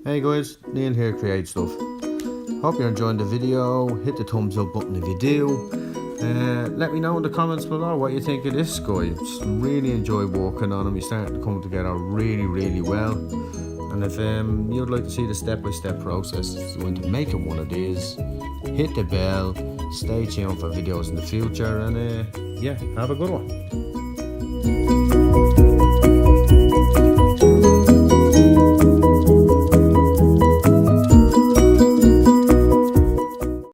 Hey guys, Neil here, Create Stuff. Hope you're enjoying the video. Hit the thumbs up button if you do. Let me know in the comments below what you think of this guy. Just really enjoy working on him. He's starting to come together really well. And if you'd like to see the step-by-step process when to making one of these, hit the bell. Stay tuned for videos in the future, and yeah, have a good one.